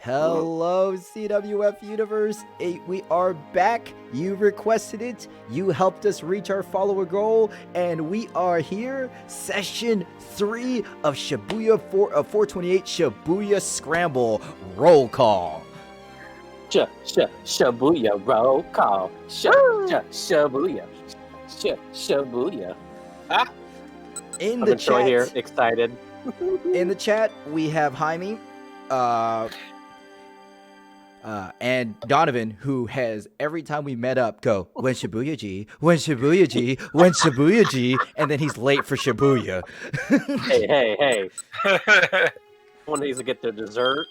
Hello, CWF Universe. We are back. You requested it. You helped us reach our follower goal, and we are here. Session 3 of Shibuya 428 Shibuya Scramble Roll Call. Shibuya roll call. Shibuya. Shibuya. In I'm the Troy chat here, excited. In the chat, we have Jaime, and Donovan, who has every time we met up go, when Shibuya G, when Shibuya G, when Shibuya G, and then he's late for Shibuya. Hey. Someone needs to get their dessert.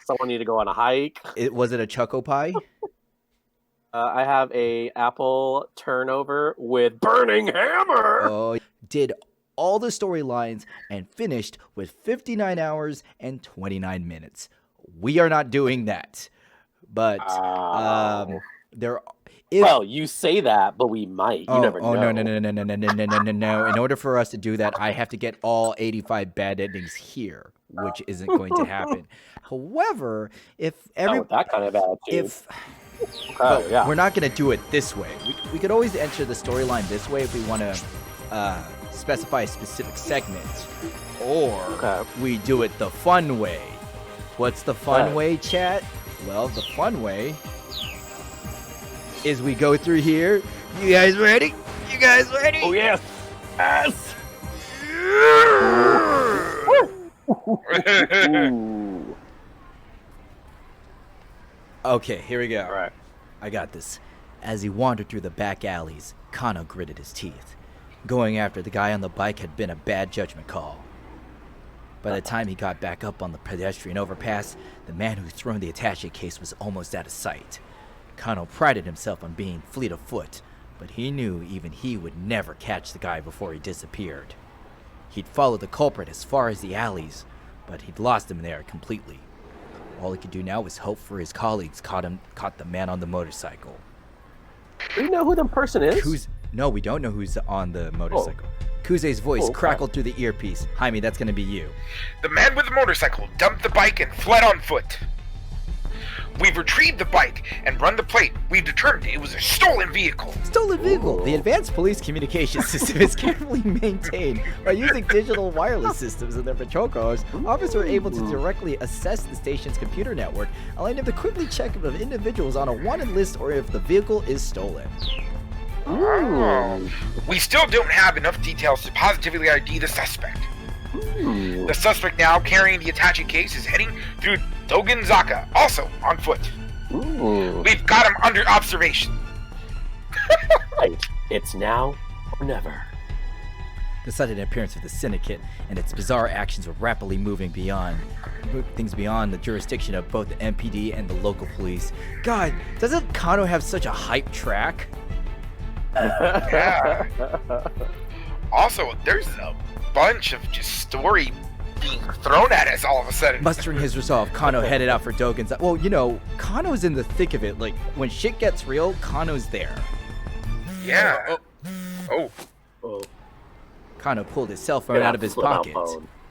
Someone needs to go on a hike. Was it a Choco Pie? I have a apple turnover with burning hammer. Oh, did all the storylines and finished with 59 hours and 29 minutes. We are not doing that. But there. Well, you say that, but we might. You never know. No. In order for us to do that, I have to get all 85 bad endings here, which isn't going to happen. However, if that kind of attitude. We're not going to do it this way. We could always enter the storyline this way if we want to specify a specific segment, or we do it the fun way. What's the fun way, chat? Well, the fun way is we go through here. You guys ready? Oh, yes. Yes. Okay, here we go. All right. I got this. As he wandered through the back alleys, Kano gritted his teeth. Going after the guy on the bike had been a bad judgment call. By the time he got back up on the pedestrian overpass, the man who'd thrown the attaché case was almost out of sight. Kano prided himself on being fleet of foot, but he knew even he would never catch the guy before he disappeared. He'd followed the culprit as far as the alleys, but he'd lost him there completely. All he could do now was hope for his colleagues caught the man on the motorcycle. Do you know who the person is? No, we don't know who's on the motorcycle. Kuze's voice crackled through the earpiece. Jaime, that's going to be you. The man with the motorcycle dumped the bike and fled on foot. We've retrieved the bike and run the plate. We've determined it was a stolen vehicle. Stolen vehicle! The advanced police communication system is carefully maintained. By using digital wireless systems in their patrol cars, officers are able to directly assess the station's computer network, allowing them to quickly check if individuals on a wanted list or if the vehicle is stolen. We still don't have enough details to positively ID the suspect. The suspect now carrying the attaché case is heading through Dogenzaka, also on foot. We've got him under observation. It's now or never. The sudden appearance of the syndicate and its bizarre actions were rapidly moving beyond the jurisdiction of both the MPD and the local police. God, doesn't Kano have such a hype track? Yeah. Also, there's a bunch of just story being thrown at us all of a sudden. Mustering his resolve, Kano headed out for Dogen's. Well, Kano's in the thick of it. Like, when shit gets real, Kano's there. Yeah. Oh. Kano pulled his cell phone out of his pocket.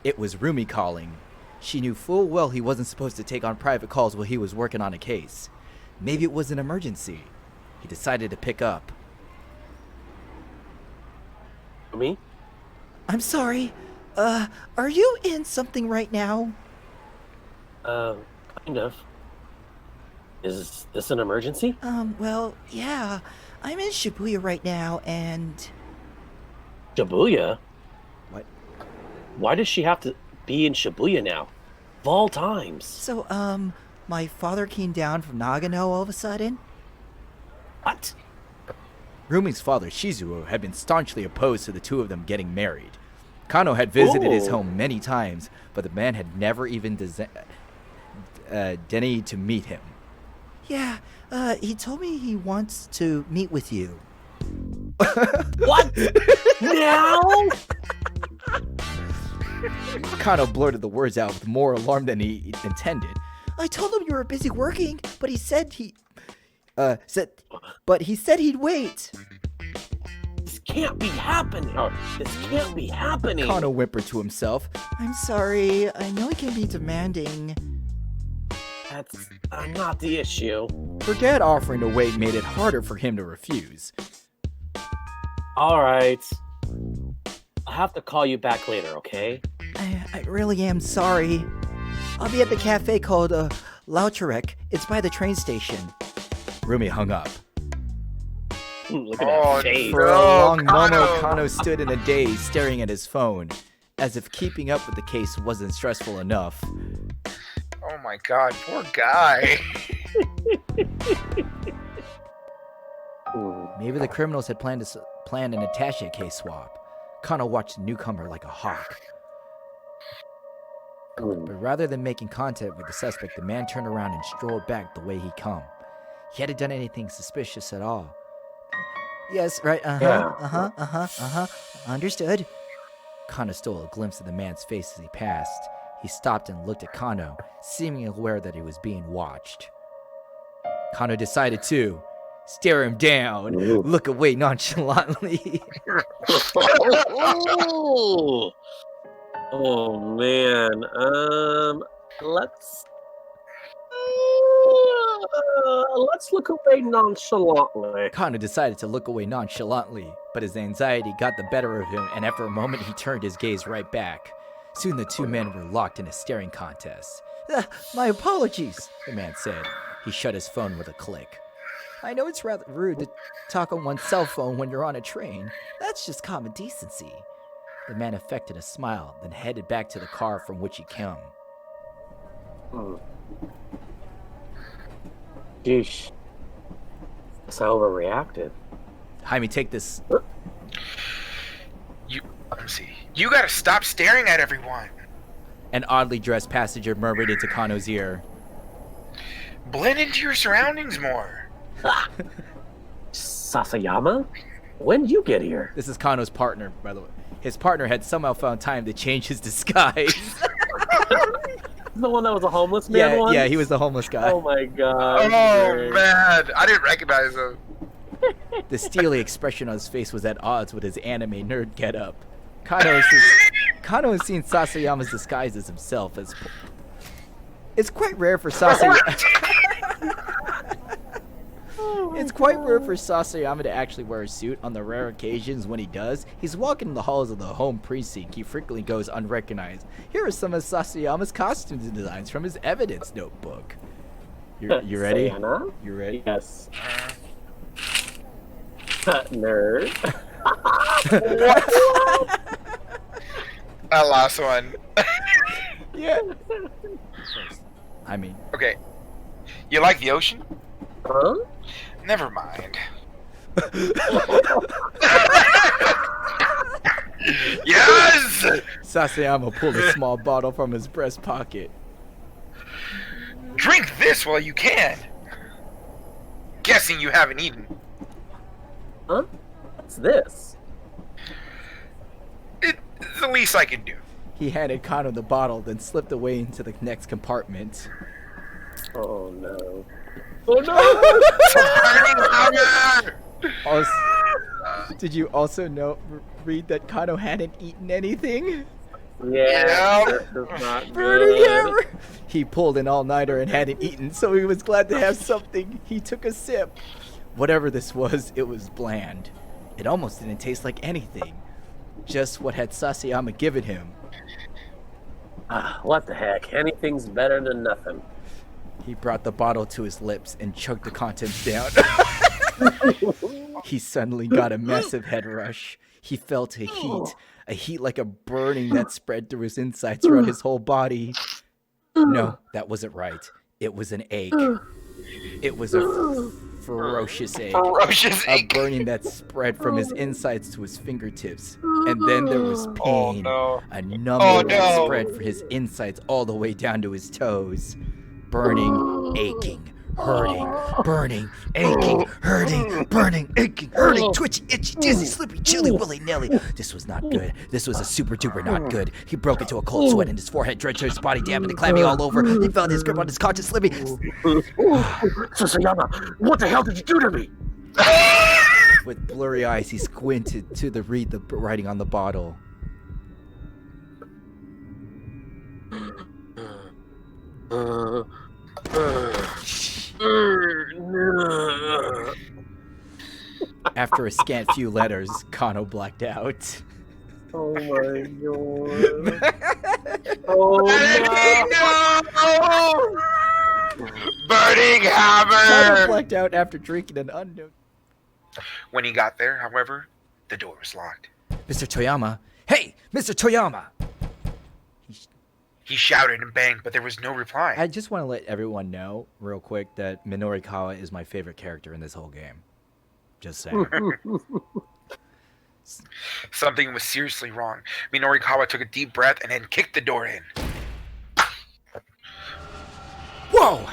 It was Rumi calling. She knew full well he wasn't supposed to take on private calls while he was working on a case. Maybe it was an emergency. He decided to pick up. Me? I'm sorry. Are you in something right now? Kind of. Is this an emergency? Well, yeah. I'm in Shibuya right now, and... Shibuya? What? Why does she have to be in Shibuya now? Of all times. So, my father came down from Nagano all of a sudden. What? Rumi's father, Shizuo, had been staunchly opposed to the two of them getting married. Kano had visited his home many times, but the man had never even deigned to meet him. Yeah, he told me he wants to meet with you. What? Now? Kano blurted the words out with more alarm than he intended. I told him you were busy working, but he said he'd wait. This can't be happening. Kano whimpered to himself. I'm sorry. I know it can be demanding. That's not the issue. Forget offering to wait made it harder for him to refuse. All right. I'll have to call you back later, okay? I really am sorry. I'll be at the cafe called Lautrec. It's by the train station. Rumi hung up. Look at that face. For a No, long moment, Kano. Kano stood in a daze, staring at his phone, as if keeping up with the case wasn't stressful enough. Oh my god, poor guy. Maybe the criminals had planned an attaché case swap. Kano watched the newcomer like a hawk. But rather than making contact with the suspect, the man turned around and strolled back the way he come. He hadn't done anything suspicious at all. Yes, right, understood. Kano stole a glimpse of the man's face as he passed. He stopped and looked at Kano, seemingly aware that he was being watched. Kano decided to stare him down, look away nonchalantly. Oh man. Let's look away nonchalantly. Kano decided to look away nonchalantly, but his anxiety got the better of him, and after a moment he turned his gaze right back. Soon the two men were locked in a staring contest. My apologies, the man said. He shut his phone with a click. I know it's rather rude to talk on one's cell phone when you're on a train. That's just common decency. The man affected a smile, then headed back to the car from which he came. Sheesh. Guess I overreacted. Jaime, take this. Let me see. You gotta stop staring at everyone. An oddly dressed passenger murmured into Kano's ear. Blend into your surroundings more. Sasayama? When did you get here? This is Kano's partner, by the way. His partner had somehow found time to change his disguise. The one that was a homeless man once? Yeah, he was the homeless guy. Oh my god. Oh great. man, I didn't recognize him. The steely expression on his face was at odds with his anime nerd getup. Kano has seen Sasayama's disguises himself as... It's quite rare for Sasayama... It's quite rare for Sasayama to actually wear a suit. On the rare occasions when he does, he's walking the halls of the home precinct. He frequently goes unrecognized. Here are some of Sasayama's costume designs from his evidence notebook. You ready? Sayana? You ready? Yes. Nerd. What? That last one. Yeah. I mean... Okay. You like the ocean? Huh? Never mind. Yes! Sasayama pulled a small bottle from his breast pocket. Drink this while you can. Guessing you haven't eaten. Huh? What's this? It's the least I can do. He handed Kano the bottle, then slipped away into the next compartment. Oh no. Oh no! Also, did you also read that Kano hadn't eaten anything? Yeah, Yep. this is not Burning good. hammer! He pulled an all-nighter and hadn't eaten, so he was glad to have something. He took a sip. Whatever this was, it was bland. It almost didn't taste like anything. Just what had Sasayama given him. What the heck? Anything's better than nothing. He brought the bottle to his lips and chugged the contents down. He suddenly got a massive head rush. He felt a heat like a burning that spread through his insides throughout his whole body. No, that wasn't right. It was an ache. It was a ferocious ache. Ferocious A ache. burning that spread from his insides to his fingertips. And then there was Oh pain. no. A numbness that no. spread from his insides all the way down to his toes. Burning, aching, hurting, burning, aching, hurting, burning, aching, hurting, twitchy, itchy, dizzy, slippy, chilly, willy-nilly. This was not good. This was a super duper not good. He broke into a cold sweat and his forehead drenched his body, damp and clammy all over. He felt his grip on his conscience slipping. Sasayama, what the hell did you do to me? With blurry eyes, he squinted to read the writing on the bottle. After a scant few letters, Kano blacked out. Oh my god. Oh no! Burning Kano hammer! blacked out after drinking an unknown. When he got there, however, the door was locked. Mr. Toyama! Hey, Mr. Toyama! He shouted and banged, but there was no reply. I just want to let everyone know, real quick, that Minorikawa is my favorite character in this whole game. Just saying. Something was seriously wrong. Minorikawa took a deep breath and then kicked the door in. Whoa!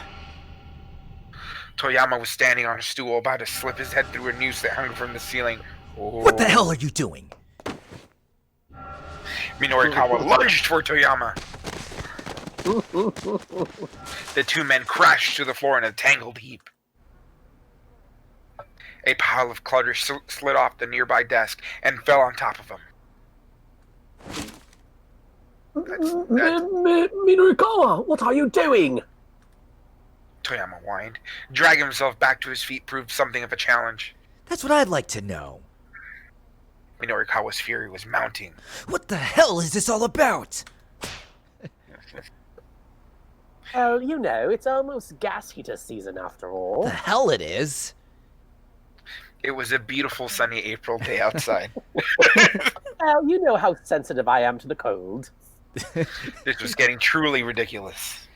Toyama was standing on a stool, about to slip his head through a noose that hung from the ceiling. What the hell are you doing? Minorikawa lunged for Toyama. The two men crashed to the floor in a tangled heap. A pile of clutter slid off the nearby desk and fell on top of him. Minorikawa, what are you doing? Toyama whined. Dragging himself back to his feet proved something of a challenge. That's what I'd like to know. Minorikawa's fury was mounting. What the hell is this all about? Well, you know, it's almost gas heater season after all. The hell it is? It was a beautiful sunny April day outside. Well, you know how sensitive I am to the cold. This was getting truly ridiculous.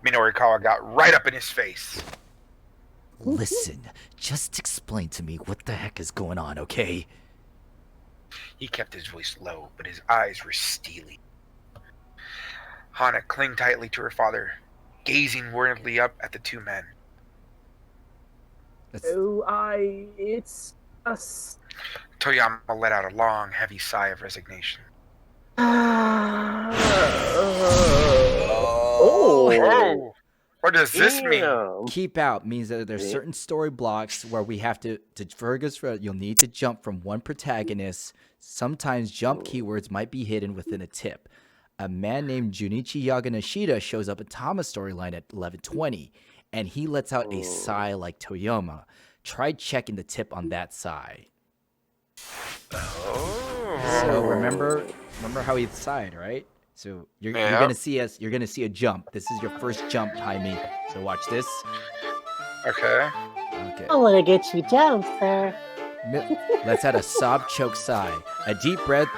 Minorikawa got right up in his face. Listen, just explain to me what the heck is going on, okay? He kept his voice low, but his eyes were steely. Hana clung tightly to her father, gazing worriedly up at the two men. It's us. Toyama let out a long, heavy sigh of resignation. Oh! What does this mean? Keep out means that there's certain story blocks where we have to Fergus, you'll need to jump from one protagonist. Sometimes jump keywords might be hidden within a tip. A man named Junichi Yaganashita shows up in Tama's storyline at 11:20, and he lets out a sigh like Toyama. Try checking the tip on that sigh. Oh. So remember how he sighed, right? So you're gonna see a jump. This is your first jump, Jaime. So watch this. Okay. I want to get you down, sir. Let's add a sob choke sigh. A deep breath.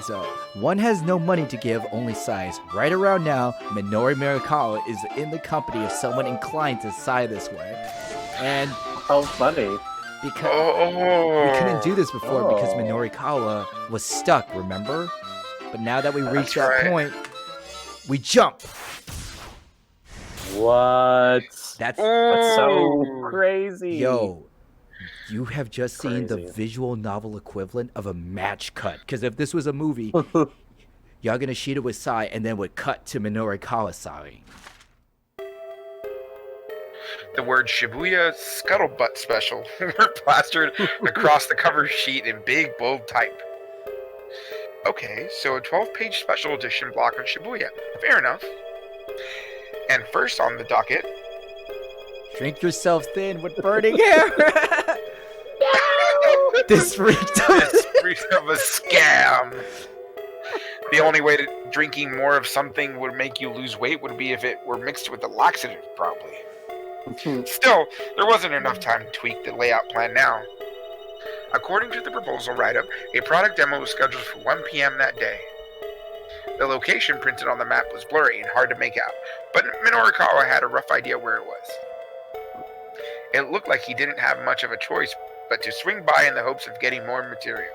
So one has no money to give, only sighs. Right around now, Minori Minorikawa is in the company of someone inclined to sigh this way. And how funny. Because we couldn't do this before because Minorikawa was stuck, remember? But now that we reached that point, we jump. What? That's so crazy. Yo, you have just seen the visual novel equivalent of a match cut. Because if this was a movie, Yaganashita would sigh and then would cut to Minorikawa sighing. The word Shibuya Scuttlebutt Special were plastered across the cover sheet in big, bold type. Okay, so a 12-page special edition block on Shibuya. Fair enough. And first on the docket... Shrink yourself thin with burning hair! This freaked of a scam! The only way to drinking more of something would make you lose weight would be if it were mixed with a laxative, probably. Still, there wasn't enough time to tweak the layout plan now. According to the proposal write-up, a product demo was scheduled for 1 p.m. that day. The location printed on the map was blurry and hard to make out, but Minorikawa had a rough idea where it was. It looked like he didn't have much of a choice but to swing by in the hopes of getting more material.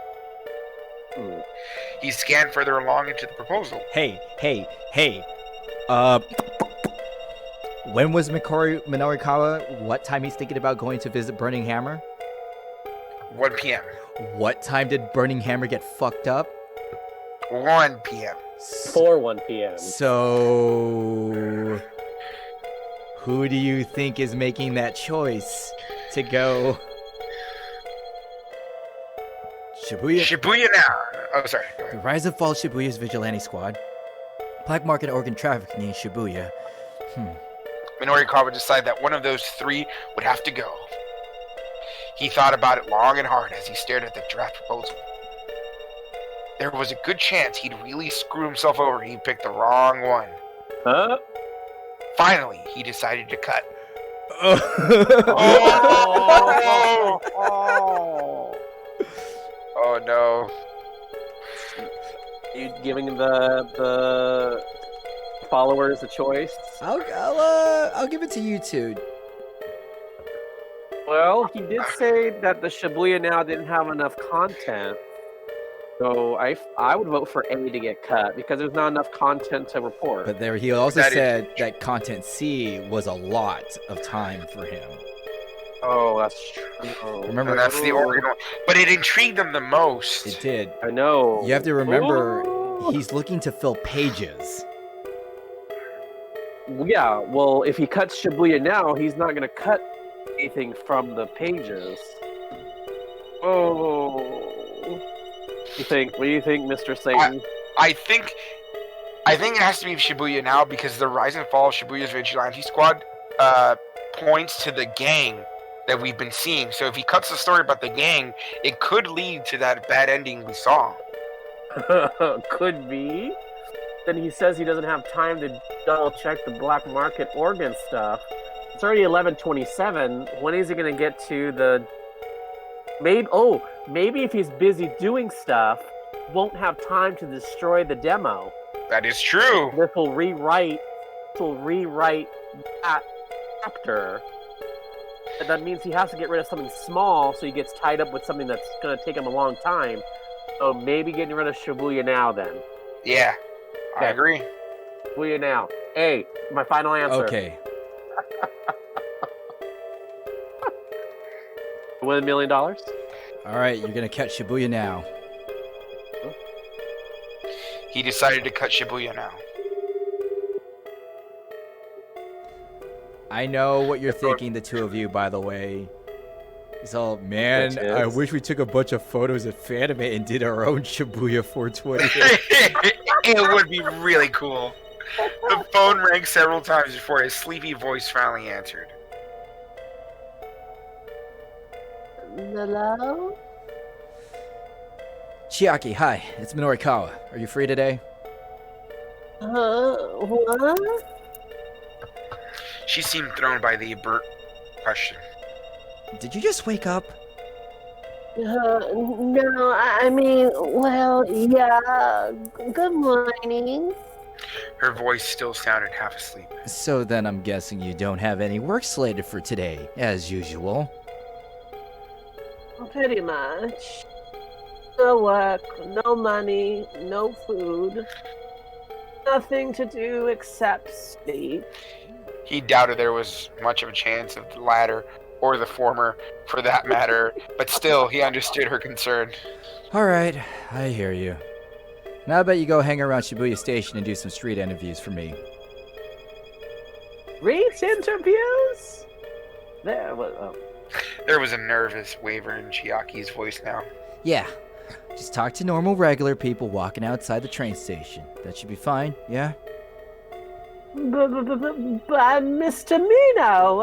He scanned further along into the proposal. Hey. When was Minorikawa? What time he's thinking about going to visit Burning Hammer? 1 p.m. What time did Burning Hammer get fucked up? 1 p.m. For 1 p.m. So, who do you think is making that choice to go? Shibuya. Shibuya now. Oh, sorry. The rise and fall of Shibuya's vigilante squad. Black market organ trafficking in Shibuya. Minorikawa decided that one of those three would have to go. He thought about it long and hard as he stared at the draft proposal. There was a good chance he'd really screw himself over if he picked the wrong one. Huh? Finally, he decided to cut. Oh no. You giving the followers a choice? I'll give it to you two. Well, he did say that the Shibuya Now didn't have enough content. So I would vote for A to get cut because there's not enough content to report. But there, he also That is- said that content C was a lot of time for him. Oh, that's true. Remember, And that's the Oregon one. But it intrigued them the most. it did. I know. You have to remember, Ooh. he's looking to fill pages. Yeah, well, if he cuts Shibuya Now, he's not going to cut anything from the pages. Oh. What do you think, Mr. Satan? I think it has to be Shibuya Now because the rise and fall of Shibuya's Vigilante Squad points to the gang that we've been seeing. So if he cuts the story about the gang, it could lead to that bad ending we saw. Could be. Then he says he doesn't have time to double check the black market organ stuff. It's already 11:27. When is he going to get to the... Maybe if he's busy doing stuff, won't have time to destroy the demo. That is true. This will rewrite that chapter. And that means he has to get rid of something small, so he gets tied up with something that's going to take him a long time. So maybe getting rid of Shibuya Now then. Yeah, I Okay. agree. Shibuya Now. A, my final answer. Okay. Win $1 million? All right, you're gonna catch Shibuya Now. He decided to cut Shibuya Now. I know what you're thinking, the two of you, by the way. It's all, man, Which I is? wish we took a bunch of photos at Fanime and did our own Shibuya 420. It would be really cool. The phone rang several times before his sleepy voice finally answered. Hello? Chiaki, hi, it's Minorikawa. Are you free today? What? She seemed thrown by the abrupt question. Did you just wake up? No, I mean, well, yeah. Good morning. Her voice still sounded half asleep. So then I'm guessing you don't have any work slated for today, as usual. Pretty much. No work, no money, no food. Nothing to do except sleep. He doubted there was much of a chance of the latter, or the former, for that matter, but still, he understood her concern. Alright, I hear you. Now I bet you go hang around Shibuya Station and do some street interviews for me. Reach interviews? There was... Oh. There was a nervous waver in Chiaki's voice now. Yeah, just talk to normal regular people walking outside the train station. That should be fine, yeah? But Mr. Mino,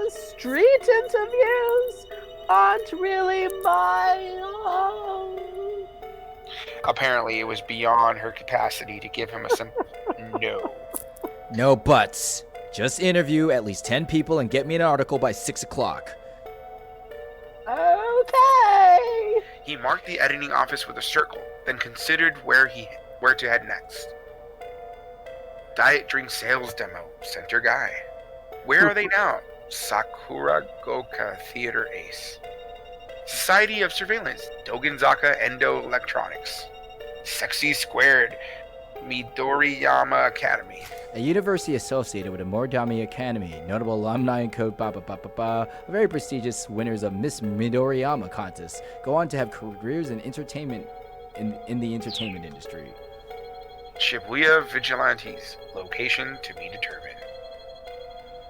street interviews aren't really my... Apparently, it was beyond her capacity to give him a simple no. No buts. Just interview at least 10 people and get me an article by 6 o'clock. Okay. He marked the editing office with a circle, then considered where to head next. Diet drink sales demo, center guy. Where are they now? Sakura Goka Theater Ace. Society of Surveillance, Dogenzaka Endo Electronics. Sexy Squared, Midoriyama Academy. A university associated with the Moridami Academy, notable alumni and code very prestigious winners of Miss Midoriyama contests, go on to have careers in entertainment in the entertainment industry. Shibuya Vigilantes, location to be determined.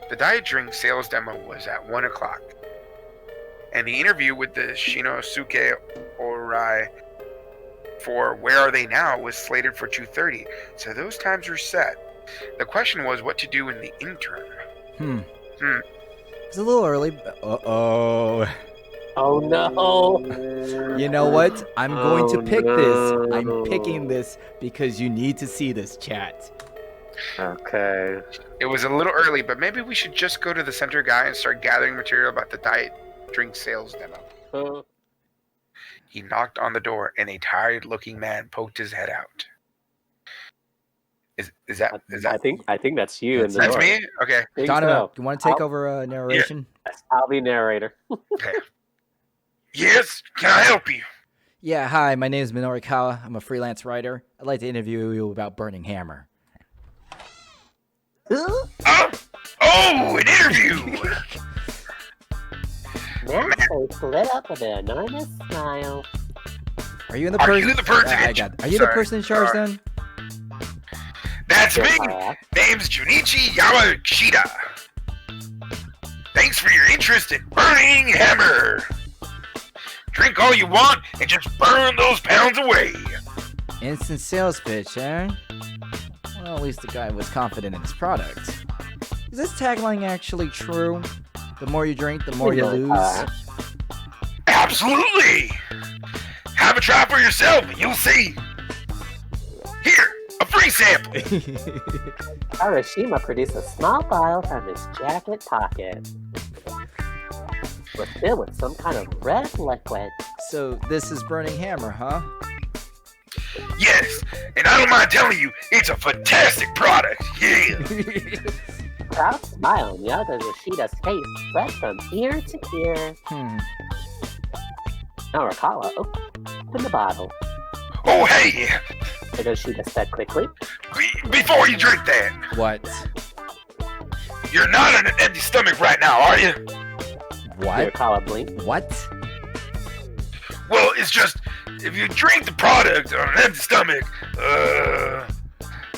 The diet drink sales demo was at 1 o'clock, and the interview with the Shinosuke Orai for Where Are They Now was slated for 2:30, so those times were set. The question was what to do in the interim. It's a little early. Uh-oh. Oh no! You know what? I'm going to pick this. I'm no. picking this because you need to see this, chat. Okay. It was a little early, but maybe we should just go to the center guy and start gathering material about the diet drink sales demo. He knocked on the door, and a tired-looking man poked his head out. Is that? I think that's you in the That's door. me? Okay. Think Donovan, so. you want to take over narration? I'll be narrator. Okay. Yes, can I help you? Yeah, hi, my name is Minoru Kawa. I'm a freelance writer. I'd like to interview you about Burning Hammer. Oh, an interview! Man's face lit up with an enormous smile. Are you the Are person? you the person I in- got. Are you Sorry, the person in charge sorry. then? That's me! Yeah. Name's Junichi Yamashita. Thanks for your interest in Burning Hammer. Drink all you want and just burn those pounds away. Instant sales pitch, eh? Well, at least the guy was confident in his product. Is this tagline actually true? The more you drink, the more you lose. Absolutely! Have a try for yourself and you'll see. Here, a free sample. Harashima produced a small bottle from his jacket pocket. It was filled with some kind of red liquid. So this is Burning Hammer, huh? Yes, and I don't mind telling you, it's a fantastic product. Yeah. Proud smile on the other Yoshida's face spread from ear to ear. Narakawa opened the bottle. Oh, hey, Yoshida said quickly. before you drink that, What? you're not on an empty stomach right now, are you? What? Narakawa blinked. What? Well, it's just, if you drink the product on an empty stomach,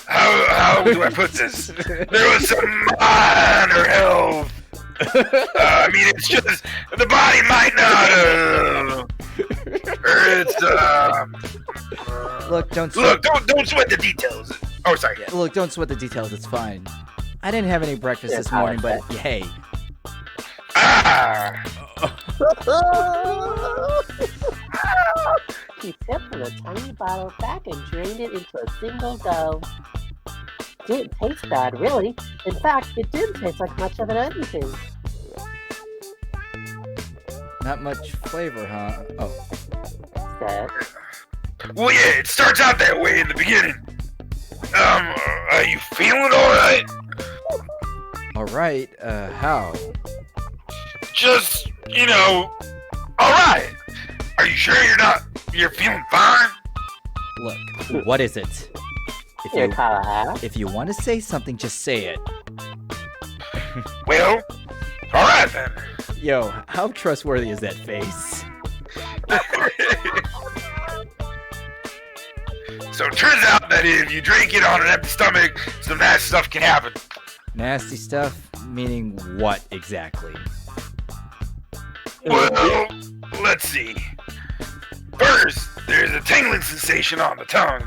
how do I put this? There was some minor health. I mean, it's just, the body might not, Look, don't sweat. don't sweat the details. Oh, sorry. Yeah, look, don't sweat the details. It's fine. I didn't have any breakfast Yeah, this morning, but okay. hey. Ah, He tipped from a tiny bottle back and drained it into a single go. Didn't taste bad, really. In fact, it didn't taste like much of anything. Not much flavor, huh? Oh. Said. well, yeah, it starts out that way in the beginning. Are you feeling alright? Alright, how? Just, alright. Are you sure you're feeling fine? Look, what is it? Narakawa asked. If you want to say something, just say it. Well, alright then. Yo, how trustworthy is that face? So it turns out that if you drink it on an empty stomach, some nasty stuff can happen. Nasty stuff? Meaning what exactly? Well, let's see. First, there's a tingling sensation on the tongue.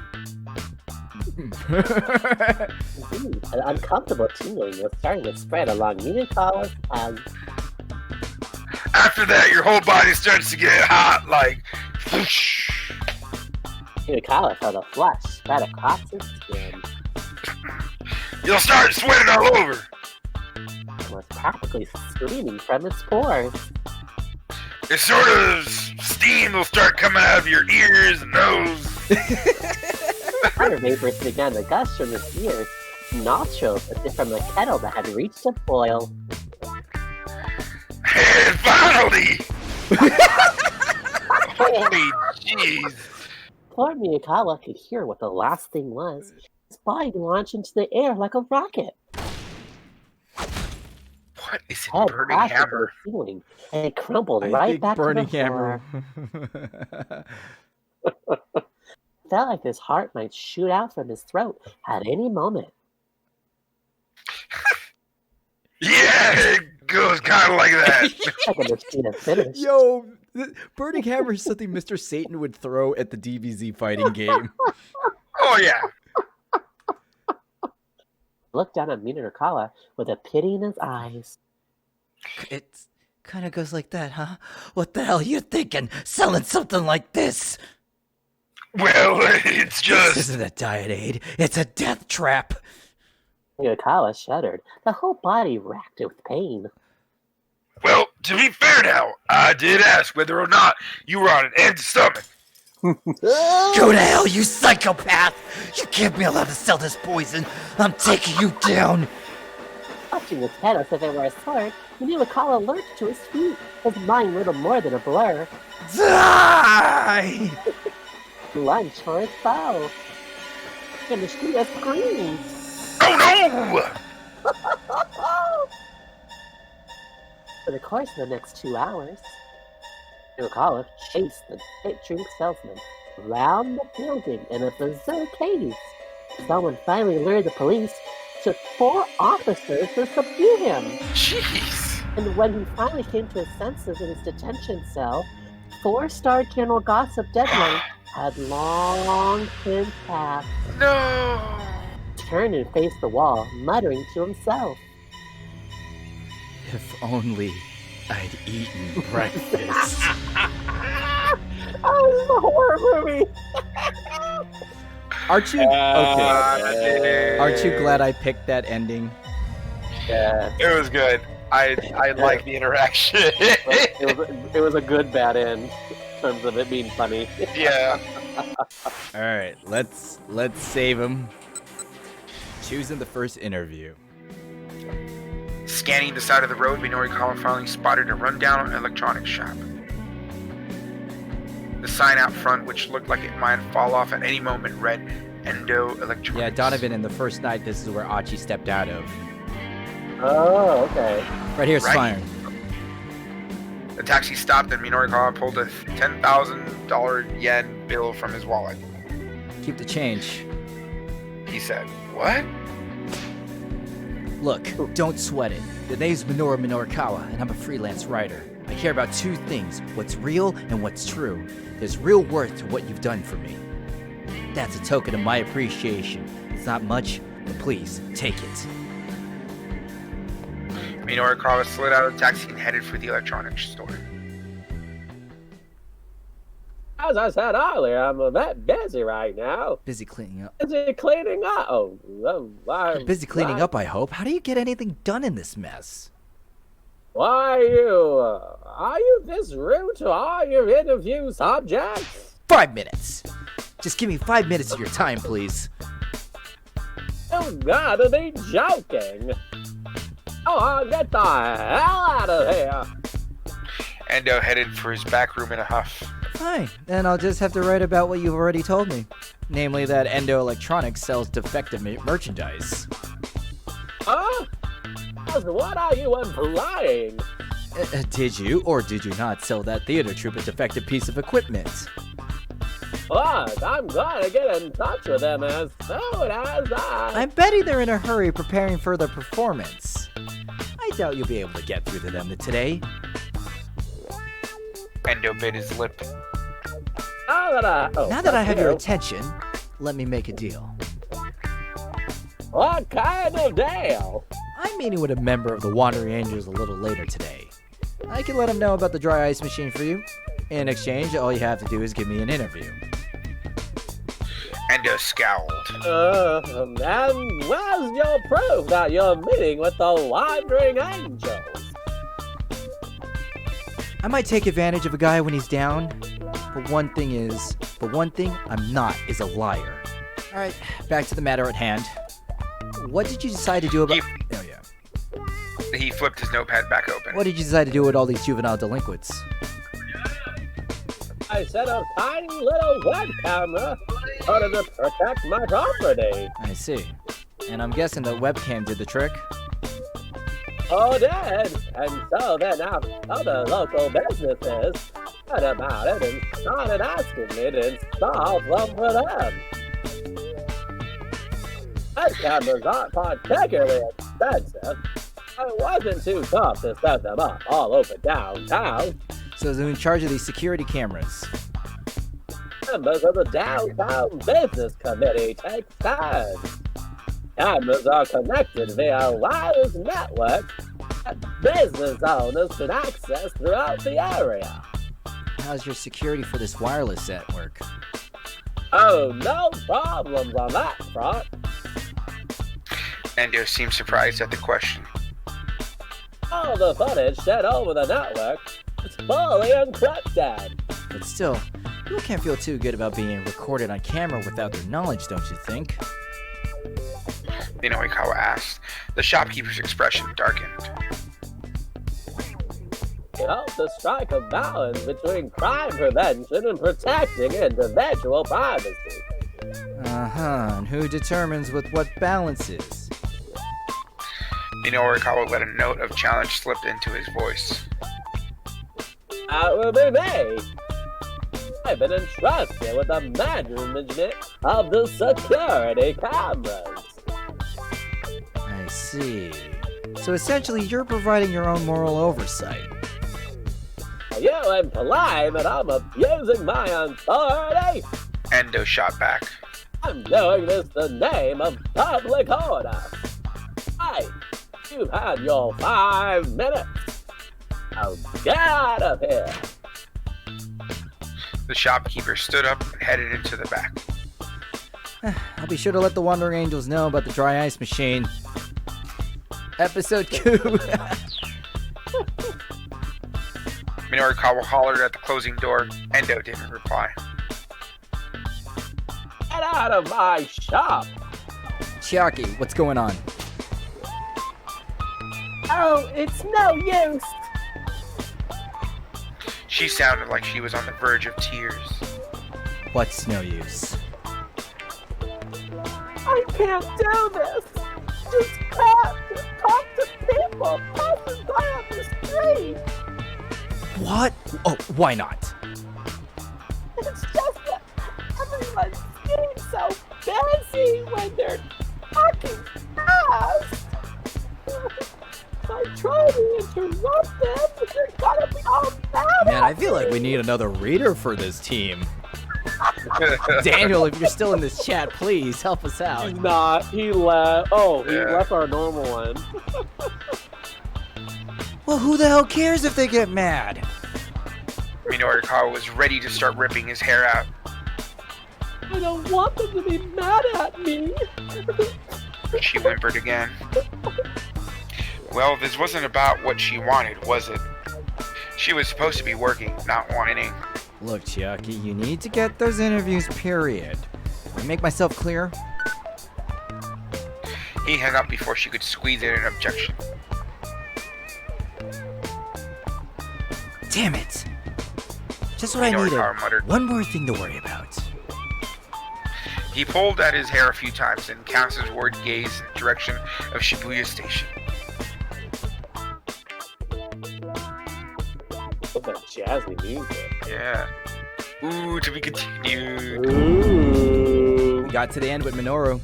An uncomfortable tingling was starting to spread along Narakawa's tongue. After that, your whole body starts to get hot, like whoosh. Narakawa felt a flush spread across his skin. You'll start sweating all over. And was practically streaming from his pores. It's sort of steam will start coming out of your ears and nose. Water vapors began to gush from his ears, nostrils as if from a kettle that had reached a boil. And finally, holy jeez. Poor Miyakawa could hear what the last thing was. His body launched into the air like a rocket. What is it, Head Burning crashed into Hammer? the ceiling, and it crumbled I right think back Burning to the Hammer. floor. Felt like his heart might shoot out from his throat at any moment. Yeah, it goes kind of like that. I could have seen it finish. Yo, Burning Hammer is something Mr. Satan would throw at the DBZ fighting game. Oh yeah. Looked down at Minarakawa with a pity in his eyes. Kinda goes like that, huh? What the hell you thinking? Selling something like this? Well, it's just... This isn't a diet aid. It's a death trap. Miyakawa shuddered, the whole body racked with pain. Well, to be fair now, I did ask whether or not you were on an empty stomach. Go to hell, you psychopath! You can't be allowed to sell this poison. I'm taking you down. Clutching his head as if it were a sword, Miyakawa lurched to his feet, his mind little more than a blur. Die! Lunge for his foe. And Mishkita screamed. Oh no! For the course of the next 2 hours, Miyakawa chased the hit drink salesman round the building in a berserk haze. Someone finally lured the police, took 4 officers to subdue him. Jeez. And when he finally came to his senses in his detention cell, 4-star General Gossip Deadline had long since passed. No. Turned and faced the wall, muttering to himself. If only I'd eaten breakfast. Oh, this is a horror movie! Aren't you okay? Aren't you glad I picked that ending? Yeah. It was good. I like the interaction. It was a good bad end in terms of it being funny. Yeah. All right, let's save him. Choosing the first interview. Scanning the side of the road, Minorikawa finally spotted a rundown electronics shop. The sign out front, which looked like it might fall off at any moment, read Endo Electronics. Yeah, Donovan in the first night, this is where Achi stepped out of. Oh, okay. Right here's Right. fire. The taxi stopped and Minorikawa pulled a $10,000 yen bill from his wallet. Keep the change. He said, "What?" Look, don't sweat it. The name's Minoru Minorikawa, and I'm a freelance writer. I care about 2 things, what's real and what's true. There's real worth to what you've done for me. That's a token of my appreciation. It's not much, but please, take it. Minorikawa slid out of the taxi and headed for the electronics store. As I said earlier, I'm a bit busy right now. Busy cleaning up. Busy cleaning up. You're busy cleaning up, I hope. How do you get anything done in this mess? Why are you this rude to all your interview subjects? 5 minutes. Just give me 5 minutes of your time, please. You gotta be joking. Oh, get the hell out of here. Endo headed for his back room in a huff. Fine, then I'll just have to write about what you've already told me. Namely that Endo Electronics sells defective merchandise. Huh? What are you implying? Did you or did you not sell that theater troupe a defective piece of equipment? Look, I'm gonna get in touch with them as soon as I'm betting they're in a hurry preparing for their performance. I doubt you'll be able to get through to them today. Endo bit his lip. Now that I have your attention, let me make a deal. What kind of deal? I'm meeting with a member of the Wandering Angels a little later today. I can let him know about the dry ice machine for you. In exchange, all you have to do is give me an interview. Endo scowled. And where's your proof that you're meeting with the Wandering Angels? I might take advantage of a guy when he's down, but one thing I'm not is a liar. Alright, back to the matter at hand. What did you decide to do about... Oh yeah. He flipped his notepad back open. What did you decide to do with all these juvenile delinquents? I set a tiny little web camera in order to protect my property. I see. And I'm guessing the webcam did the trick? Oh, did. And so then other local businesses heard about it and started asking me to install one for them. Web cameras aren't particularly expensive. It wasn't too tough to set them up all over downtown. So who's in charge of these security cameras? Members of the Downtown Business Committee take turns. Cameras are connected via wireless networks that business owners can access throughout the area. How's your security for this wireless network? Oh, no problems on that front. Endo seemed surprised at the question. All the footage sent over the network is fully encrypted. But still, people can't feel too good about being recorded on camera without their knowledge, don't you think? Minoikawa asked. The shopkeeper's expression darkened. We hope to strike a balance between crime prevention and protecting individual privacy. And who determines what balance is? Minoikawa let a note of challenge slip into his voice. That will be me. I've been entrusted with the management of the security cameras. I see. So essentially, you're providing your own moral oversight. You imply that I'm abusing my authority? Endo shot back. I'm doing this in the name of public order. Hey, you've had your 5 minutes. Now get out of here. The shopkeeper stood up and headed into the back. I'll be sure to let the Wandering Angels know about the dry ice machine. Episode 2. Minoikawa hollered at the closing door. Endo didn't reply. Get out of my shop. Chiaki, what's going on? Oh, it's no use. She sounded like she was on the verge of tears. What's no use? I can't do this. Just can't talk to people passing by on the street. What? Oh, why not? It's just that everyone's getting so busy when they're talking fast. I try to interrupt them, but they're gonna be all mad. Man, I feel like we need another reader for this team. Daniel, if you're still in this chat, please help us out. He's not. He left. Oh, he Yeah. left our normal one. Well, who the hell cares if they get mad? Minoikawa was ready to start ripping his hair out. I don't want them to be mad at me. She whimpered again. Well, this wasn't about what she wanted, was it? She was supposed to be working, not whining. Look, Chiaki, you need to get those interviews, period. Did I make myself clear? He hung up before she could squeeze in an objection. Damn it! Just what I needed. Minoikawa muttered. One more thing to worry about. He pulled at his hair a few times and cast his word gaze in the direction of Shibuya Station. What that jazzy music. Yeah. Ooh, to be continued. Ooh. We got to the end with Minoru.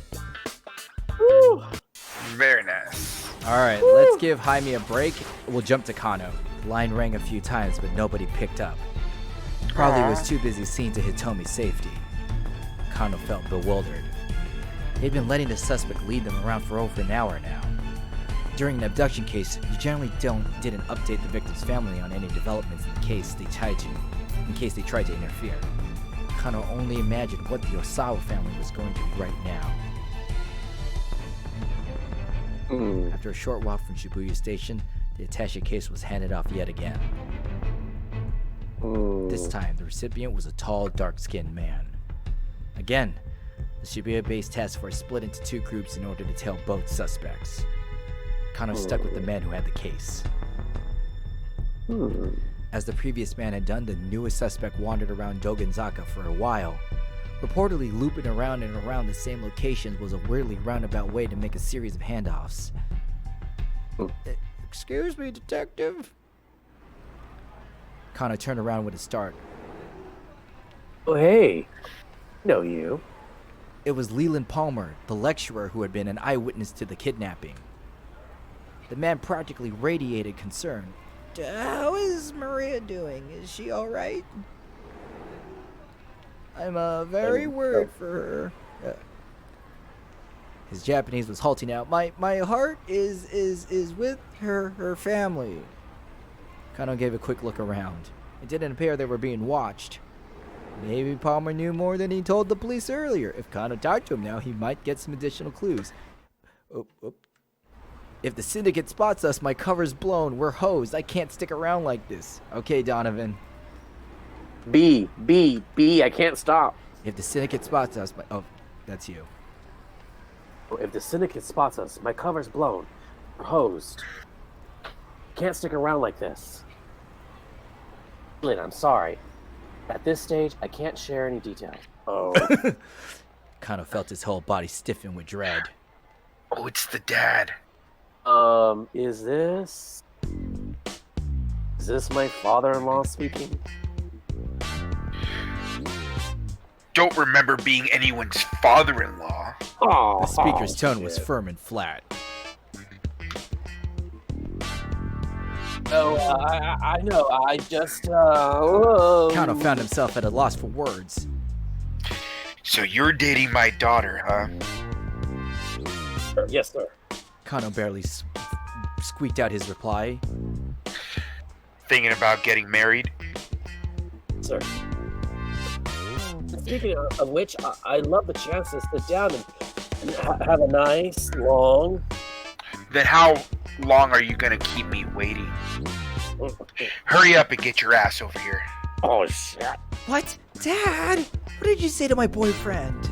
Woo. Very nice. Alright, let's give Jaime a break. We'll jump to Kano. The line rang a few times, but nobody picked up. Probably Aw. was too busy seeing to Hitomi's safety. Kano felt bewildered. They'd been letting the suspect lead them around for over an hour now. During an abduction case, you generally didn't update the victim's family on any developments in case they tried to interfere. Kano only imagined what the Osawa family was going through right now. After a short walk from Shibuya Station, the attaché case was handed off yet again. This time, the recipient was a tall, dark-skinned man. Again, the Shibuya-based task force split into 2 groups in order to tail both suspects. Kano stuck with the man who had the case. As the previous man had done, the newest suspect wandered around Dogonzaka for a while. Reportedly looping around and around the same locations was a weirdly roundabout way to make a series of handoffs. Excuse me, detective? Kano turned around with a start. Oh, hey. Know you. It was Leland Palmer, the lecturer who had been an eyewitness to the kidnapping. The man practically radiated concern. How is Maria doing? Is she alright? I'm very worried for her. His Japanese was halting out. My heart is with her family. Kano gave a quick look around. It didn't appear they were being watched. Maybe Palmer knew more than he told the police earlier. If Kano talked to him now, he might get some additional clues. Oh. If the syndicate spots us, my cover's blown. We're hosed. I can't stick around like this. Okay, Donovan. B, I can't stop. If the syndicate spots us, oh, that's you. If the syndicate spots us, my cover's blown. We're hosed. Can't stick around like this. Lynn, I'm sorry. At this stage, I can't share any details. Oh. Kano felt his whole body stiffen with dread. Oh, it's the dad. Is this my father-in-law speaking? Don't remember being anyone's father-in-law. The speaker's tone was firm and flat. Oh, I know. I just, Kano found himself at a loss for words. So you're dating my daughter, huh? Yes, sir. Kano barely squeaked out his reply. Thinking about getting married? Sir. Speaking of which, I'd love the chance to sit down and have a nice, long... Then how long are you gonna keep me waiting? Hurry up and get your ass over here. Oh, shit. What? Dad? What did you say to my boyfriend?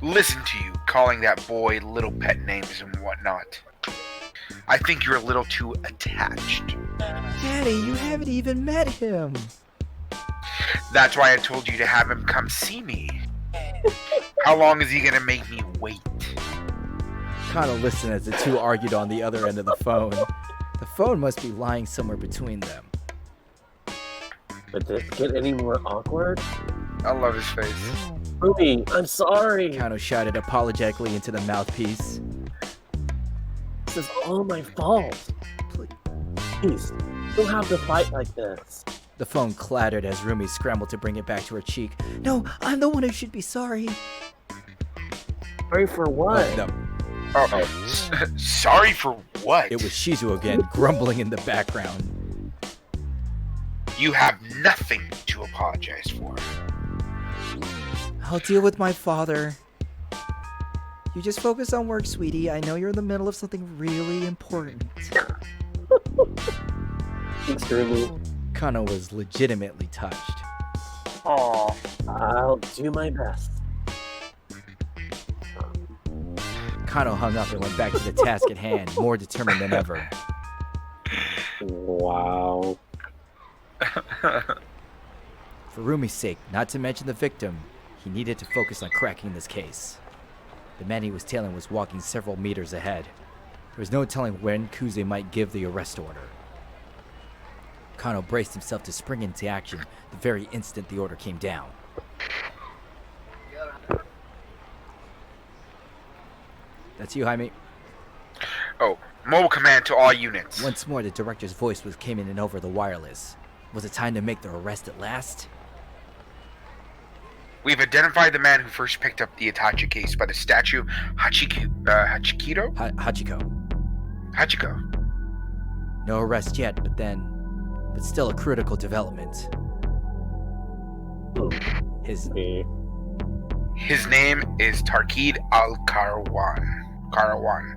Listen to you, calling that boy little pet names and whatnot. I think you're a little too attached. Daddy, you haven't even met him. That's why I told you to have him come see me. How long is he gonna make me wait? Kano listened as the two argued on the other end of the phone. The phone must be lying somewhere between them. But did it get any more awkward? I love his face. Ruby, I'm sorry. Kano shouted apologetically into the mouthpiece. This is all my fault. Please, don't have to fight like this. The phone clattered as Rumi scrambled to bring it back to her cheek. No, I'm the one who should be sorry. Sorry for what? No. Sorry for what? It was Shizu again, grumbling in the background. You have nothing to apologize for. I'll deal with my father. You just focus on work, sweetie. I know you're in the middle of something really important. Thanks, Ruby. Kano was legitimately touched. Aw. I'll do my best. Kano hung up and went back to the task at hand, more determined than ever. Wow. For Rumi's sake, not to mention the victim, he needed to focus on cracking this case. The man he was tailing was walking several meters ahead. There was no telling when Kuze might give the arrest order. Kano braced himself to spring into action the very instant the order came down. That's you, Jaime. Oh, mobile command to all units. Once more, the director's voice came in and over the wireless. Was it time to make the arrest at last? We've identified the man who first picked up the Itachi case by the statue Hachiko? Hachiko. No arrest yet, but still a critical development. His name is Tarkid Karawan.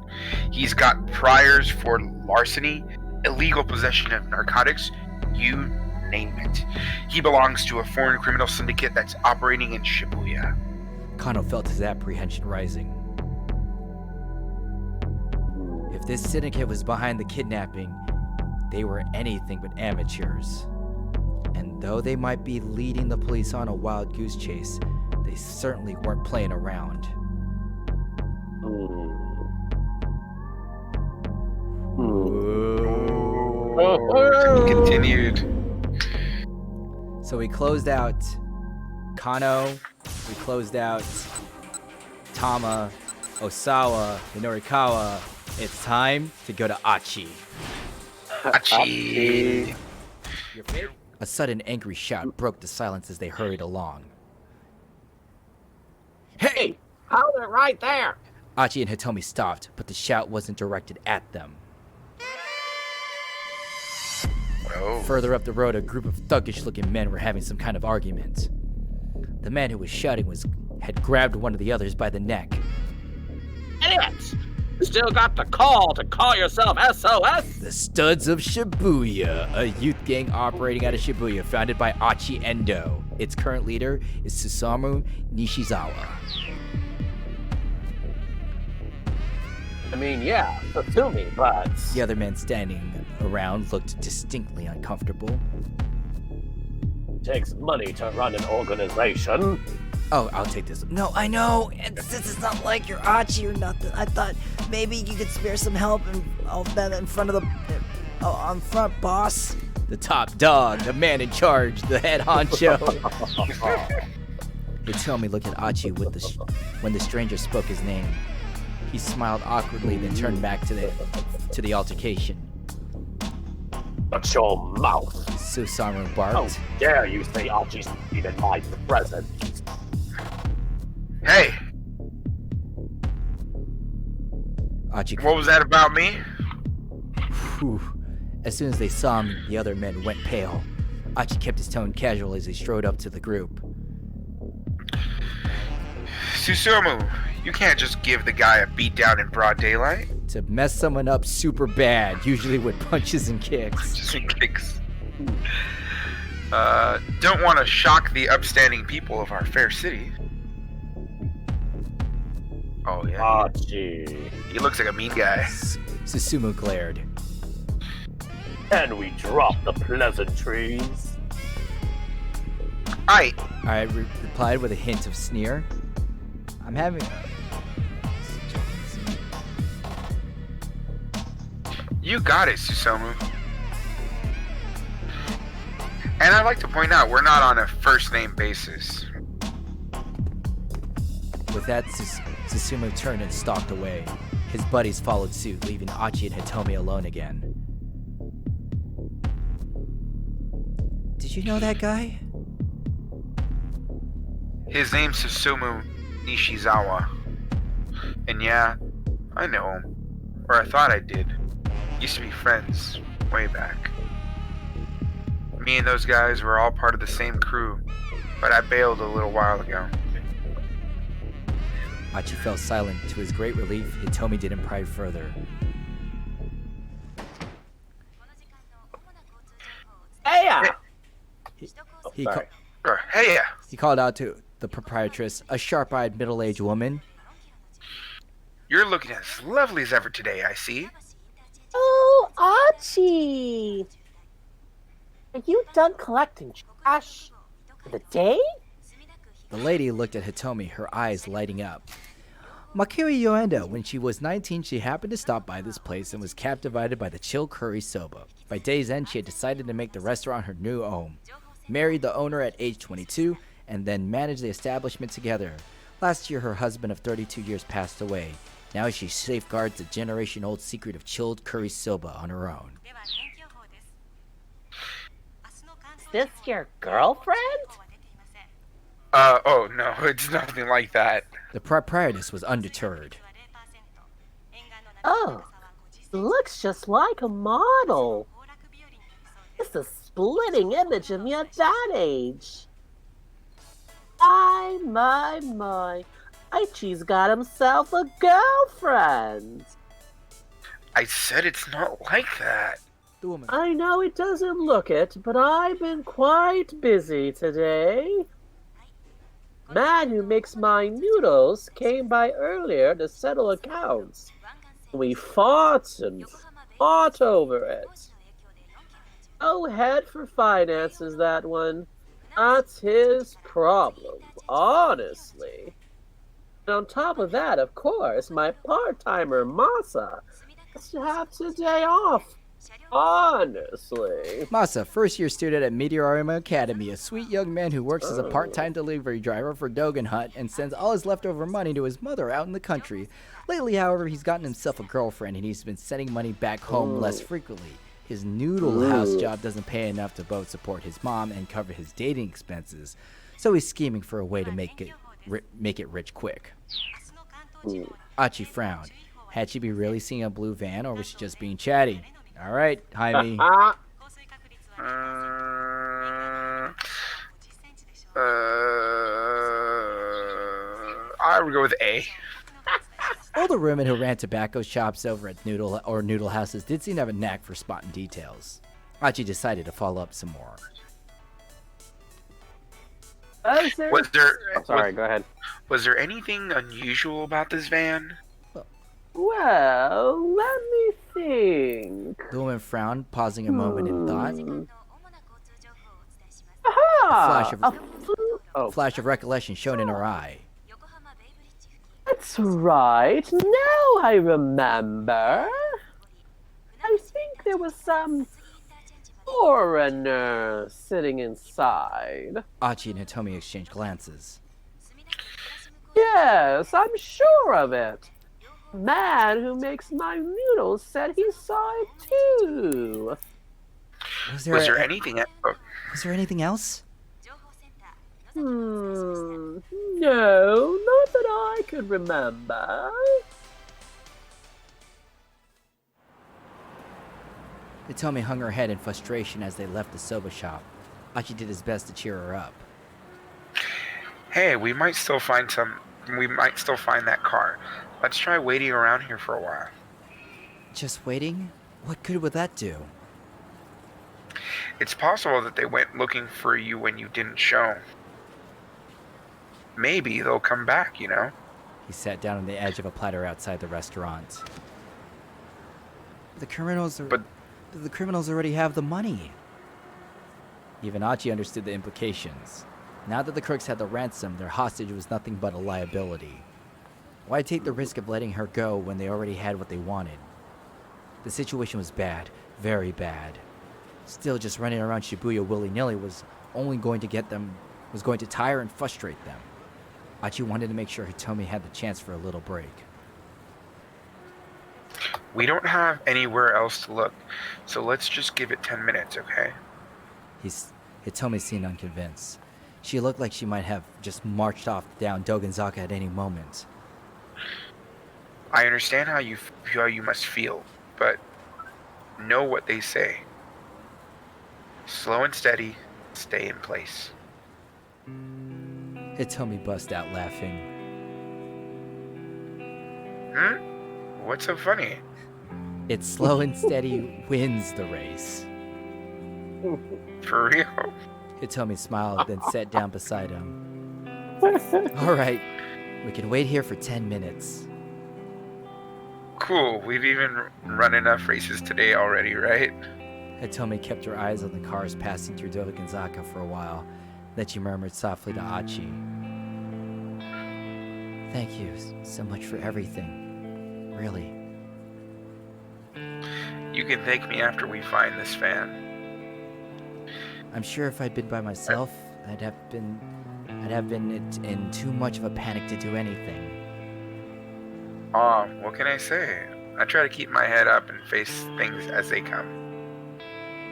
He's got priors for larceny, illegal possession of narcotics, you name it. He belongs to a foreign criminal syndicate that's operating in Shibuya. Kano felt his apprehension rising. If this syndicate was behind the kidnapping, they were anything but amateurs. And though they might be leading the police on a wild goose chase, they certainly weren't playing around. Continued. So we closed out Kano, we closed out Tama, Osawa, and Norikawa. It's time to go to Achi. Achi. A sudden angry shout broke the silence as they hurried along. Hey, Hold it right there. Achi and Hitomi stopped, but the shout wasn't directed at them. Oh. Further up the road, a group of thuggish-looking men were having some kind of argument. The man who was shouting had grabbed one of the others by the neck. Idiots! You still got the call to call yourself SOS? The Studs of Shibuya, a youth gang operating out of Shibuya, founded by Achi Endo. Its current leader is Susamu Nishizawa. I mean, yeah, to me, but... The other men standing around looked distinctly uncomfortable. Takes money to run an organization. Oh, I'll take this. No, I know. This is not like you're Achi or nothing. I thought maybe you could spare some help and all that in front of the... on front, boss. The top dog, the man in charge, the head honcho. Hitomi looked at Achi when the stranger spoke his name. He smiled awkwardly, then turned back to the altercation. Shut your mouth. Susamu barked. How dare you say Achi's name in my presence? Hey, Achi. what was that about me? Whew. As soon as they saw him, the other men went pale. Achi kept his tone casual as he strode up to the group. Susumu, you can't just give the guy a beat down in broad daylight. To mess someone up super bad, usually with punches and kicks. Just in kicks. Don't want to shock the upstanding people of our fair city. Oh yeah, Achi, he looks like a mean guy. Susumu glared. can we drop the pleasantries? I Replied with a hint of sneer. I'm having You got it, Susumu. And I'd like to point out, we're not on a first name basis. With that, Susumu turned and stalked away. His buddies followed suit, leaving Achi and Hitomi alone again. Did you know that guy? His name's Susumu Nishizawa. And yeah, I know him. Or I thought I did. Used to be friends, way back. Me and those guys were all part of the same crew, but I bailed a little while ago. Achi fell silent. To his great relief, Hitomi didn't pry further. Hey! He sorry. Hey, He called out to the proprietress, a sharp-eyed middle-aged woman. you're looking as lovely as ever today, I see. Oh, Achi! Are you done collecting trash for the day? The lady looked at Hitomi, her eyes lighting up. Makiri Yoenda, when she was 19, she happened to stop by this place and was captivated by the chill curry soba. By day's end, she had decided to make the restaurant her new home. Married the owner at age 22, and then managed the establishment together. Last year, her husband of 32 years passed away. Now she safeguards the generation-old secret of chilled curry soba on her own. Is this your girlfriend? Oh no, it's nothing like that. The proprietress was undeterred. Oh, looks just like a model. It's a splitting image of me at that age. My. Aichi's got himself a girlfriend. I said it's not like that. The woman. I know it doesn't look it, but I've been quite busy today. Man who makes my noodles came by earlier to settle accounts. We fought and fought over it. No head for finances, that one. That's his problem, honestly. And on top of that, of course, my part-timer Masa has to have today off. Honestly. Masa, first-year student at Meteorama Academy, a sweet young man who works as a part-time delivery driver for Dogen Hut and sends all his leftover money to his mother out in the country. Lately, however, he's gotten himself a girlfriend and he's been sending money back home less frequently. His noodle house job doesn't pay enough to both support his mom and cover his dating expenses, so he's scheming for a way to make it rich quick. Achi frowned. Had she be really seeing a blue van, or was she just being chatty? All right, Jaime. I would go with A. Older women who ran tobacco shops over at noodle houses did seem to have a knack for spotting details. Achi decided to follow up some more. Was there? Sorry, go ahead. Was there anything unusual about this van? Well, let me think. The woman frowned, pausing a moment in thought. Flash of recollection shone in her eye. That's right. Now I remember. I think there was some foreigner sitting inside. Achi and Hitomi exchanged glances. Yes, I'm sure of it. The man who makes my noodles said he saw it too. Was Was there anything? Was there anything else? No, not that I could remember. Hitomi hung her head in frustration as they left the soba shop. Achi did his best to cheer her up. Hey, we might still find that car. Let's try waiting around here for a while. Just waiting? What good would that do? It's possible that they went looking for you when you didn't show. Maybe they'll come back, you know? He sat down on the edge of a platter outside the restaurant. The criminals already have the money. Even Achi understood the implications. Now that the crooks had the ransom, their hostage was nothing but a liability. Why take the risk of letting her go when they already had what they wanted? The situation was bad, very bad. Still, just running around Shibuya willy-nilly was going to tire and frustrate them. Achi wanted to make sure Hitomi had the chance for a little break. We don't have anywhere else to look, so let's just give it 10 minutes, okay? Hitomi seemed unconvinced. She looked like she might have just marched off down Dogenzaka at any moment. I understand how you must feel, but know what they say. Slow and steady, stay in place. Hitomi bust out laughing. What's so funny? It's slow and steady wins the race. For real? Hitomi smiled, then sat down beside him. All right, we can wait here for 10 minutes. Cool, we've even run enough races today already, right? Hitomi kept her eyes on the cars passing through Dogenzaka for a while. Then she murmured softly to Achi. Thank you so much for everything. Really. You can thank me after we find this fan. I'm sure if I'd been by myself, I'd have been in too much of a panic to do anything. Aw, what can I say? I try to keep my head up and face things as they come.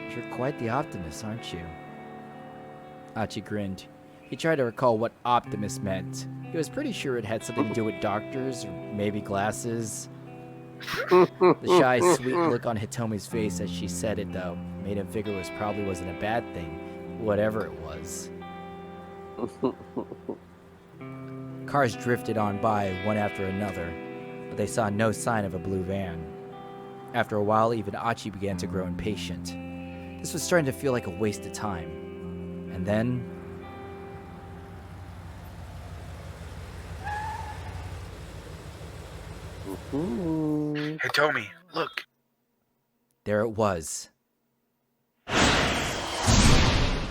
You're quite the optimist, aren't you? Achi grinned. He tried to recall what optimist meant. He was pretty sure it had something to do with doctors, or maybe glasses. The shy, sweet look on Hitomi's face as she said it, though, made him figure it probably wasn't a bad thing, whatever it was. Cars drifted on by, one after another, but they saw no sign of a blue van. After a while, even Achi began to grow impatient. This was starting to feel like a waste of time. And then... Hitomi, look. there it was.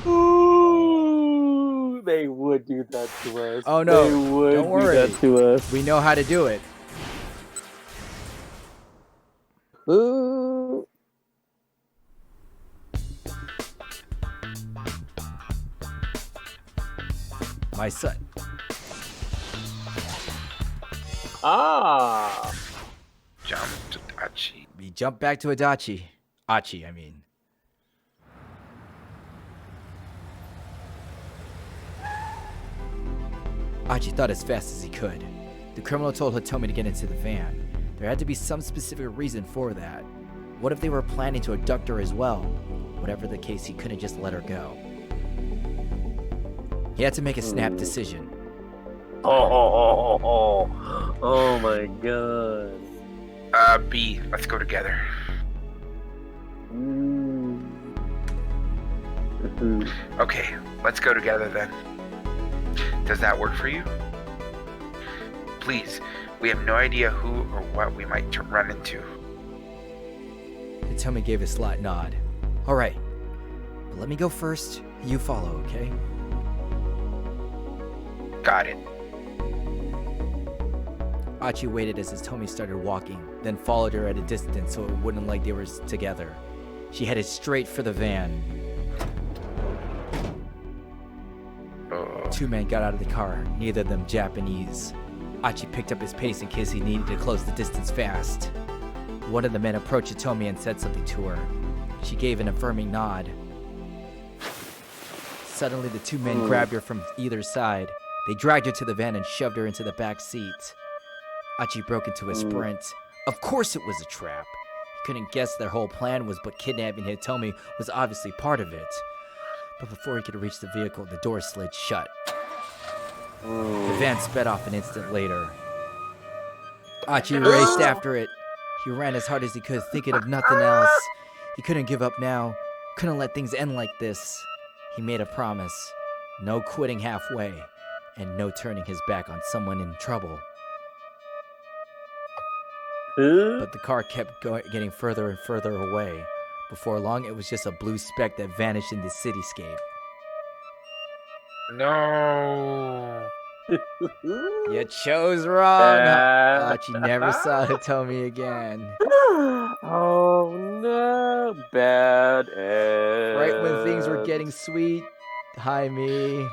Ooh, they would do that to us. Oh no, They would don't worry. do that to us. We know how to do it. Ooh. My son. Ah. Jump to Achi. We jump back to Adachi. Achi, I mean. Achi thought as fast as he could. The criminal told Hitomi to get into the van. There had to be some specific reason for that. What if they were planning to abduct her as well? Whatever the case, he couldn't just let her go. He had to make a snap decision. Oh my god. B, let's go together. Okay, let's go together then. Does that work for you? Please, we have no idea who or what we might run into. Hitomi gave a slight nod. Alright, but let me go first, you follow, okay? Got it. Achi waited as Hitomi started walking, then followed her at a distance so it wouldn't like they were together. She headed straight for the van. Two men got out of the car, neither of them Japanese. Achi picked up his pace in case he needed to close the distance fast. One of the men approached Hitomi and said something to her. She gave an affirming nod. Suddenly, the two men grabbed her from either side. They dragged her to the van and shoved her into the back seat. Achi broke into a sprint. Of course it was a trap. He couldn't guess their whole plan was, but kidnapping Hitomi was obviously part of it. But before he could reach the vehicle, the door slid shut. The van sped off an instant later. Achi raced after it. He ran as hard as he could, thinking of nothing else. He couldn't give up now. Couldn't let things end like this. He made a promise. No quitting halfway. And no turning his back on someone in trouble. But the car kept getting further and further away. Before long, it was just a blue speck that vanished in the cityscape. No. You chose wrong. Achi never saw Hitomi again. Oh no, bad end. Right when things were getting sweet, Jaime.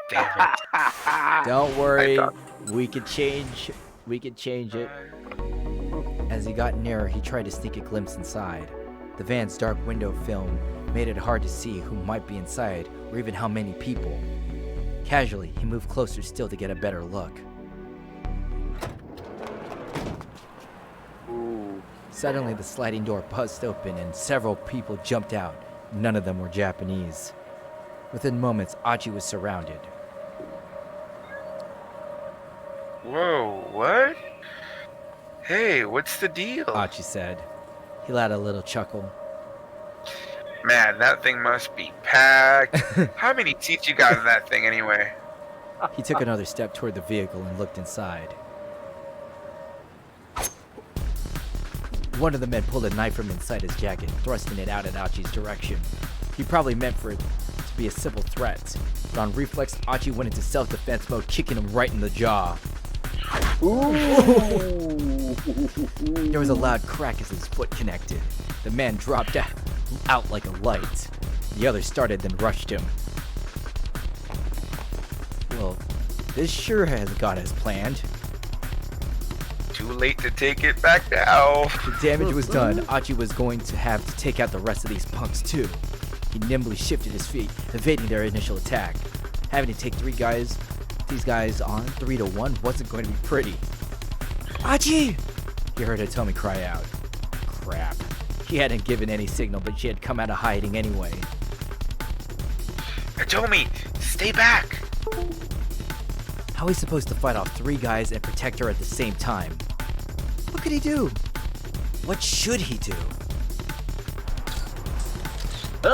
Damn it. Don't worry, we could change it. As he got nearer, he tried to sneak a glimpse inside. The van's dark window film made it hard to see who might be inside, or even how many people. Casually, he moved closer still to get a better look. Suddenly, the sliding door buzzed open and several people jumped out. None of them were Japanese. Within moments, Achi was surrounded. Whoa, what? Hey, what's the deal? Achi said. He let out a little chuckle. Man, that thing must be packed. How many seats you got in that thing anyway? He took another step toward the vehicle and looked inside. One of the men pulled a knife from inside his jacket, thrusting it out in Achi's direction. He probably meant for it to be a simple threat, but on reflex, Achi went into self-defense mode, kicking him right in the jaw. There was a loud crack as his foot connected. The man dropped out like a light. The other started, then rushed him. Well, this sure has got as planned. Too late to take it back now. The damage was done. Achi was going to have to take out the rest of these punks too. He nimbly shifted his feet, evading their initial attack. Having to take these guys on 3-1 wasn't going to be pretty. Achi! He heard Hitomi cry out. Crap. He hadn't given any signal, but she had come out of hiding anyway. Hitomi, stay back. How is he supposed to fight off 3 guys and protect her at the same time? What could he do? What should he do?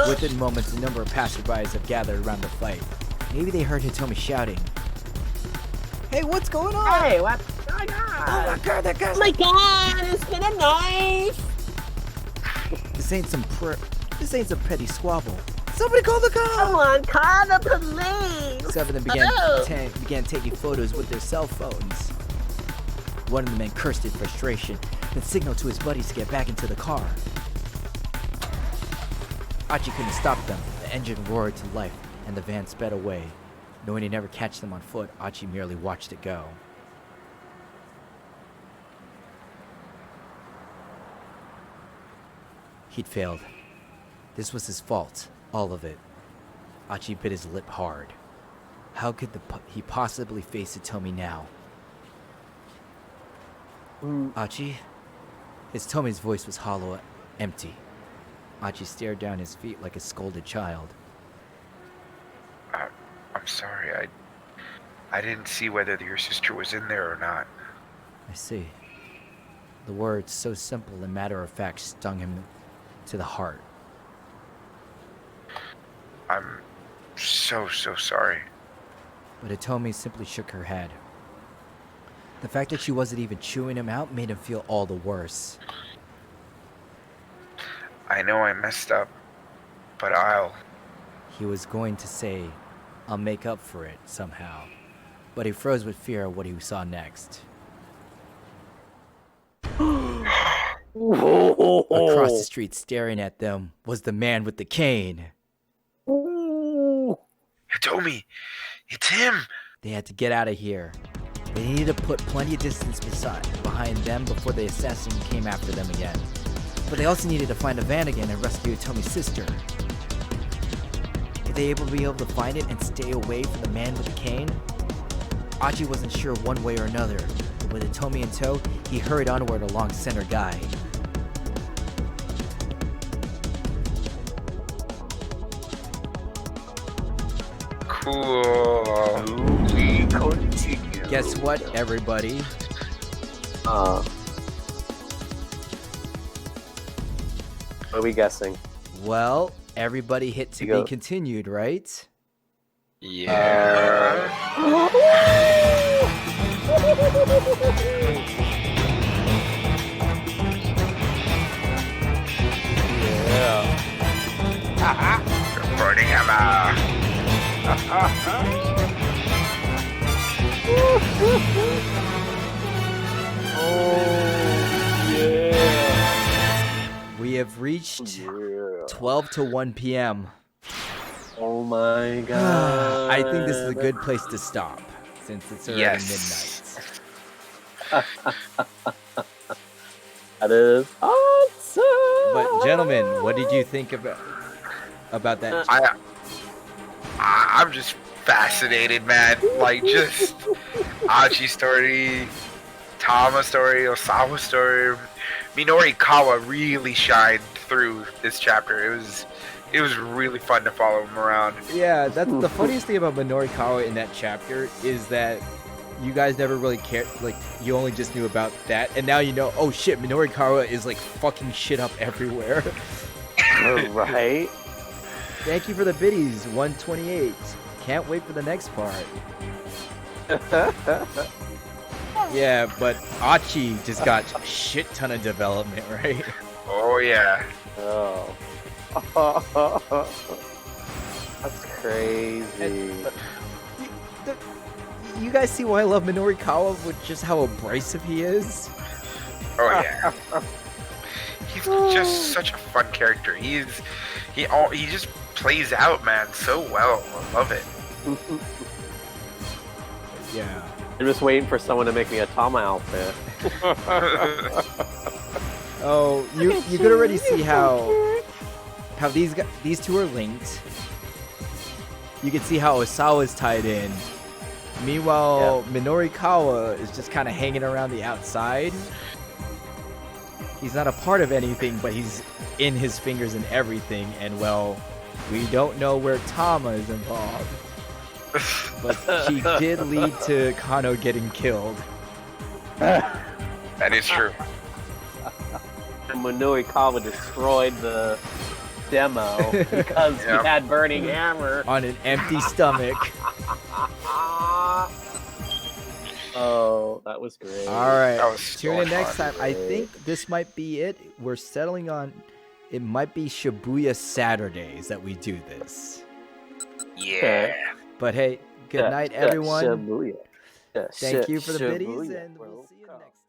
Within moments, a number of passerbys have gathered around the fight. Maybe they heard Hitomi shouting. Hey, what's going on? Hey, what's going on? Oh my god, that guy's... Oh my god, it's been a knife! This ain't some petty squabble. Somebody call the cops! Someone call the police! 7 of them began taking photos with their cell phones. One of the men cursed in frustration, then signaled to his buddies to get back into the car. Achi couldn't stop them. The engine roared to life, and the van sped away. Knowing he'd never catch them on foot, Achi merely watched it go. He'd failed. This was his fault, all of it. Achi bit his lip hard. How could he possibly face Hitomi now? Achi? Tomi's voice was hollow, empty. Achi stared down his feet like a scolded child. I'm sorry, I didn't see whether your sister was in there or not. I see. The words, so simple and matter-of-fact, stung him to the heart. I'm so sorry. But Hitomi simply shook her head. The fact that she wasn't even chewing him out made him feel all the worse. I know I messed up, but He was going to say, I'll make up for it somehow, but he froze with fear of what he saw next. Across the street, staring at them, was the man with the cane. Hitomi, it's him. They had to get out of here. They needed to put plenty of distance behind them before the assassin came after them again. But they also needed to find a van again and rescue Hitomi's sister. Were they able to find it and stay away from the man with the cane? Achi wasn't sure one way or another, but with Hitomi in tow, he hurried onward along Center Guy. Cool. We continue. Guess what, everybody? What are we guessing? Well, everybody hit to be continued, right? Yeah. Burning hammer. We have reached 12 to 1 p.m. Oh my god. I think this is a good place to stop, since it's already midnight. That is awesome. But gentlemen, what did you think about that? I'm just fascinated, man. Like, just Achi story, Tama story, Osawa story. Minori Kawa really shined through this chapter. It was really fun to follow him around. Yeah, that's the funniest thing about Minori Kawa in that chapter is that you guys never really cared. Like, you only just knew about that, and now you know. Oh shit, Minori Kawa is like fucking shit up everywhere. Right. Thank you for the biddies, 128. Can't wait for the next part. Yeah, but Achi just got a shit ton of development, right? Oh yeah. Oh. That's crazy. You guys see why I love Minori Kawa with just how abrasive he is? Oh yeah. He's just such a fun character. He just plays out, man, so well. I love it. Yeah. I'm just waiting for someone to make me a Tama outfit. Oh, you could already see how these two are linked. You can see how Osawa's tied in. Meanwhile, Minori Kawa is just kind of hanging around the outside. He's not a part of anything, but he's in his fingers and everything. And well, we don't know where Tama is involved. But she did lead to Kano getting killed. That is true. Minori Kawa destroyed the demo because he had burning hammer on an empty stomach. Oh, that was great. All right, So tune in next fun. time. I think this might be it. We're settling on. It might be Shibuya Saturdays that we do this. Yeah. But hey, good night, everyone. Shibuya. Thank you for the biddies, Shibuya. and we'll see you next time.